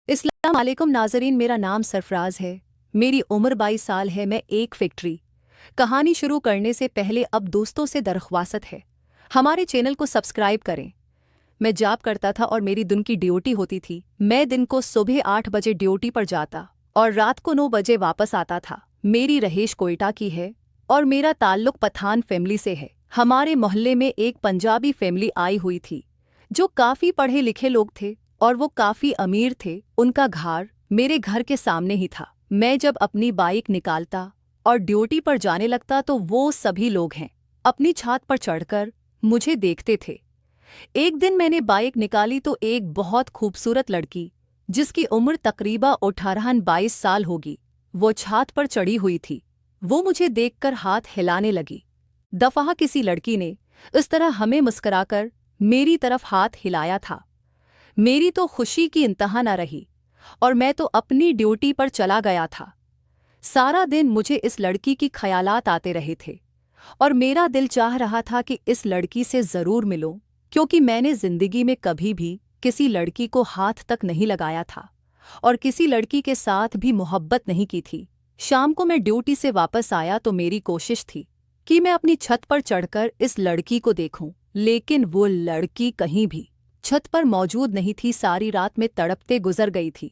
अस्सलाम वालेकुम नाज़रीन, मेरा नाम सरफराज है। मेरी उम्र 22 साल है। मैं एक फैक्ट्री कहानी शुरू करने से पहले अब दोस्तों से दरख्वास्त है, हमारे चैनल को सब्सक्राइब करें। मैं जॉब करता था और मेरी दिन की ड्यूटी होती थी। मैं दिन को सुबह 8 बजे ड्यूटी पर जाता और रात को 9 बजे वापस आता था। मेरी रहेश कोयटा की है और मेरा ताल्लुक पठान फैमिली से है। हमारे मोहल्ले में एक पंजाबी फैमिली आई हुई थी जो काफ़ी पढ़े लिखे लोग थे और वो काफ़ी अमीर थे। उनका घर मेरे घर के सामने ही था। मैं जब अपनी बाइक निकालता और ड्यूटी पर जाने लगता तो वो सभी लोग हैं अपनी छत पर चढ़कर मुझे देखते थे। एक दिन मैंने बाइक निकाली तो एक बहुत खूबसूरत लड़की जिसकी उम्र तकरीबा 18-22 साल होगी, वो छत पर चढ़ी हुई थी। वो मुझे देखकर हाथ हिलाने लगी। दफा किसी लड़की ने इस तरह हमें मुस्कुराकर मेरी तरफ हाथ हिलाया था। मेरी तो खुशी की इंतहा न रही और मैं तो अपनी ड्यूटी पर चला गया था। सारा दिन मुझे इस लड़की की ख्यालात आते रहे थे और मेरा दिल चाह रहा था कि इस लड़की से ज़रूर मिलूं, क्योंकि मैंने ज़िंदगी में कभी भी किसी लड़की को हाथ तक नहीं लगाया था और किसी लड़की के साथ भी मोहब्बत नहीं की थी। शाम को मैं ड्यूटी से वापस आया तो मेरी कोशिश थी कि मैं अपनी छत पर चढ़कर इस लड़की को देखूं, लेकिन वो लड़की कहीं भी छत पर मौजूद नहीं थी। सारी रात में तड़पते गुजर गई थी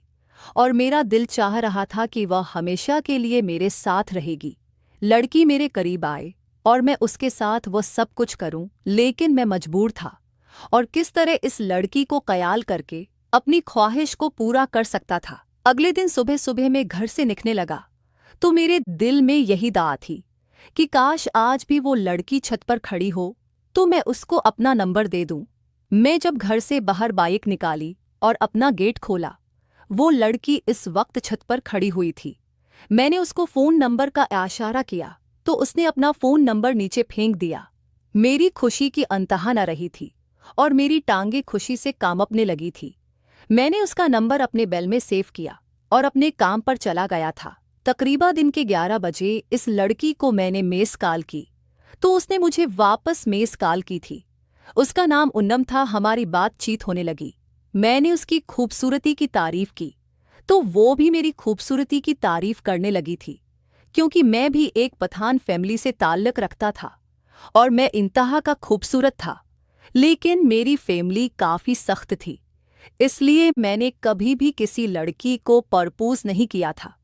और मेरा दिल चाह रहा था कि वह हमेशा के लिए मेरे साथ रहेगी। लड़की मेरे करीब आए और मैं उसके साथ वो सब कुछ करूं, लेकिन मैं मजबूर था और किस तरह इस लड़की को ख्याल करके अपनी ख्वाहिश को पूरा कर सकता था। अगले दिन सुबह सुबह मैं घर से निकलने लगा तो मेरे दिल में यही दाह थी कि काश आज भी वो लड़की छत पर खड़ी हो तो मैं उसको अपना नंबर दे दूं। मैं जब घर से बाहर बाइक निकाली और अपना गेट खोला, वो लड़की इस वक्त छत पर खड़ी हुई थी। मैंने उसको फ़ोन नंबर का इशारा किया तो उसने अपना फ़ोन नंबर नीचे फेंक दिया। मेरी खुशी की अंतहा न रही थी और मेरी टांगें खुशी से कांपने लगी थी। मैंने उसका नंबर अपने बेल में सेव किया और अपने काम पर चला गया था। तकरीबा दिन के 11 बजे इस लड़की को मैंने मेस कॉल की तो उसने मुझे वापस मेस कॉल की थी। उसका नाम उन्नम था। हमारी बातचीत होने लगी। मैंने उसकी खूबसूरती की तारीफ की तो वो भी मेरी खूबसूरती की तारीफ करने लगी थी, क्योंकि मैं भी एक पठान फैमिली से ताल्लुक रखता था और मैं इंतहा का खूबसूरत था। लेकिन मेरी फैमिली काफ़ी सख्त थी, इसलिए मैंने कभी भी किसी लड़की को प्रपोज नहीं किया था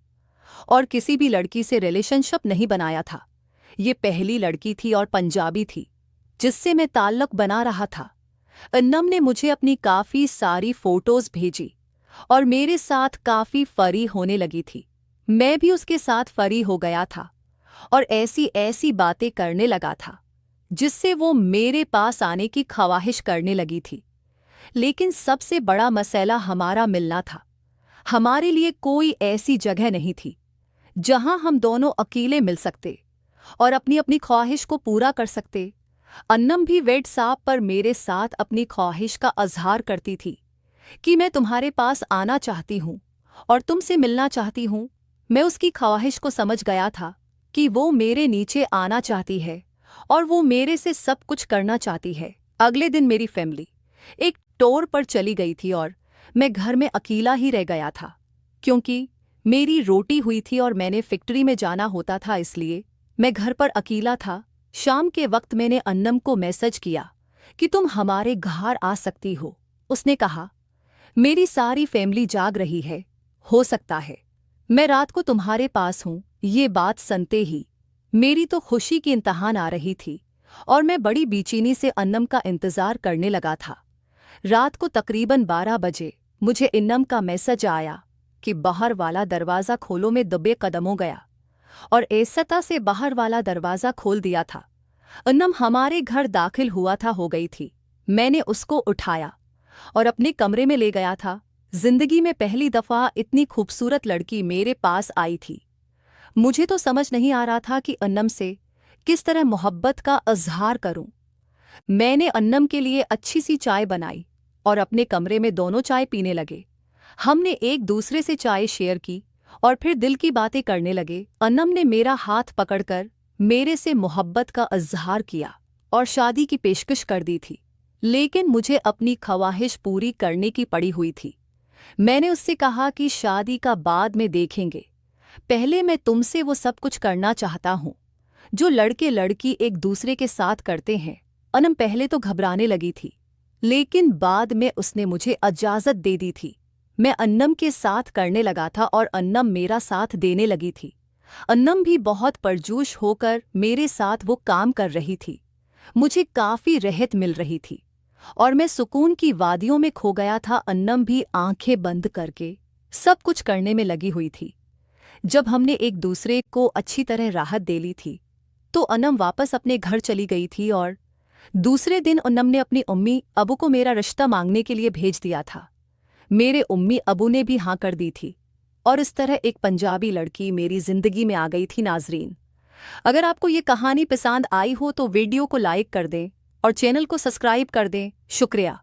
और किसी भी लड़की से रिलेशनशिप नहीं बनाया था। ये पहली लड़की थी और पंजाबी थी जिससे मैं ताल्लुक बना रहा था। अन्नम ने मुझे अपनी काफ़ी सारी फ़ोटोज़ भेजी और मेरे साथ काफ़ी फरी होने लगी थी। मैं भी उसके साथ फरी हो गया था और ऐसी ऐसी बातें करने लगा था जिससे वो मेरे पास आने की ख्वाहिश करने लगी थी। लेकिन सबसे बड़ा मसला हमारा मिलना था। हमारे लिए कोई ऐसी जगह नहीं थी जहां हम दोनों अकेले मिल सकते और अपनी अपनी ख्वाहिश को पूरा कर सकते। अन्नम भी व्हाट्सएप पर मेरे साथ अपनी ख्वाहिश का अजहार करती थी कि मैं तुम्हारे पास आना चाहती हूँ और तुमसे मिलना चाहती हूँ। मैं उसकी ख्वाहिश को समझ गया था कि वो मेरे नीचे आना चाहती है और वो मेरे से सब कुछ करना चाहती है। अगले दिन मेरी फैमिली एक टूर पर चली गई थी और मैं घर में अकेला ही रह गया था, क्योंकि मेरी रोटी हुई थी और मैंने फैक्ट्री में जाना होता था, इसलिए मैं घर पर अकेला था। शाम के वक्त मैंने अन्नम को मैसेज किया कि तुम हमारे घर आ सकती हो। उसने कहा, मेरी सारी फैमिली जाग रही है, हो सकता है मैं रात को तुम्हारे पास हूँ। ये बात सुनते ही मेरी तो खुशी की इंतहा आ रही थी और मैं बड़ी बेचैनी से अन्नम का इंतज़ार करने लगा था। रात को तकरीबन 12 बजे मुझे अन्नम का मैसेज आया कि बाहर वाला दरवाज़ा खोलो। मैं दबे कदम हो गया और ऐसता से बाहर वाला दरवाज़ा खोल दिया था। अन्नम हमारे घर दाखिल हुआ था, हो गई थी। मैंने उसको उठाया और अपने कमरे में ले गया था। जिंदगी में पहली दफ़ा इतनी खूबसूरत लड़की मेरे पास आई थी। मुझे तो समझ नहीं आ रहा था कि अन्नम से किस तरह मोहब्बत का इजहार करूं। मैंने अन्नम के लिए अच्छी सी चाय बनाई और अपने कमरे में दोनों चाय पीने लगे। हमने एक दूसरे से चाय शेयर की और फिर दिल की बातें करने लगे। अन्नम ने मेरा हाथ पकड़कर मेरे से मोहब्बत का इजहार किया और शादी की पेशकश कर दी थी, लेकिन मुझे अपनी ख्वाहिश पूरी करने की पड़ी हुई थी। मैंने उससे कहा कि शादी का बाद में देखेंगे, पहले मैं तुमसे वो सब कुछ करना चाहता हूँ जो लड़के लड़की एक दूसरे के साथ करते हैं। अनम पहले तो घबराने लगी थी, लेकिन बाद में उसने मुझे इजाज़त दे दी थी। मैं अन्नम के साथ करने लगा था और अन्नम मेरा साथ देने लगी थी। अन्नम भी बहुत परजोश होकर मेरे साथ वो काम कर रही थी। मुझे काफ़ी राहत मिल रही थी और मैं सुकून की वादियों में खो गया था। अन्नम भी आंखें बंद करके सब कुछ करने में लगी हुई थी। जब हमने एक दूसरे को अच्छी तरह राहत दे ली थी तो अनम वापस अपने घर चली गई थी और दूसरे दिन अनम ने अपनी उम्मी अबू को मेरा रिश्ता मांगने के लिए भेज दिया था। मेरे उम्मी अबू ने भी हाँ कर दी थी और इस तरह एक पंजाबी लड़की मेरी जिंदगी में आ गई थी। नाजरीन, अगर आपको ये कहानी पसंद आई हो तो वीडियो को लाइक कर दें और चैनल को सब्सक्राइब कर दें। शुक्रिया।